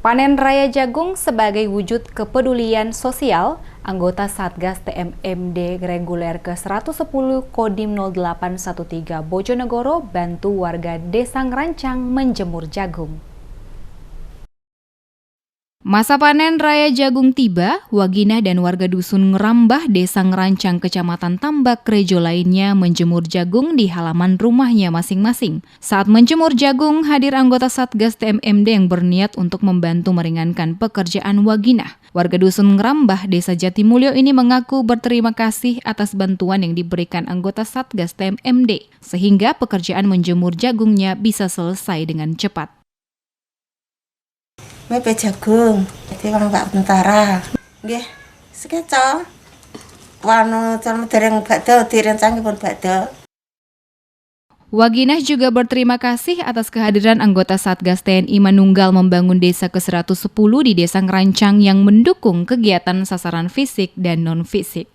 Panen raya jagung sebagai wujud kepedulian sosial, anggota Satgas TMMD reguler ke-110 Kodim 0813 Bojonegoro bantu warga Desa Ngerancang menjemur jagung. Masa panen raya jagung tiba, Waginah dan warga dusun Ngerambah, Desa Ngerancang, Kecamatan Tambak Rejo lainnya menjemur jagung di halaman rumahnya masing-masing. Saat menjemur jagung, hadir anggota Satgas TMMD yang berniat untuk membantu meringankan pekerjaan Waginah. Warga dusun Ngerambah, Desa Jatimulyo ini mengaku berterima kasih atas bantuan yang diberikan anggota Satgas TMMD, sehingga pekerjaan menjemur jagungnya bisa selesai dengan cepat. Mepe jagung, jadi orang Pak Tentara. Nggih, sekeco. Wano calon dereng badhe direncangipun badhe. Waginah juga berterima kasih atas kehadiran anggota Satgas TNI Manunggal membangun desa ke-110 di Desa Ngerancang yang mendukung kegiatan sasaran fisik dan non-fisik.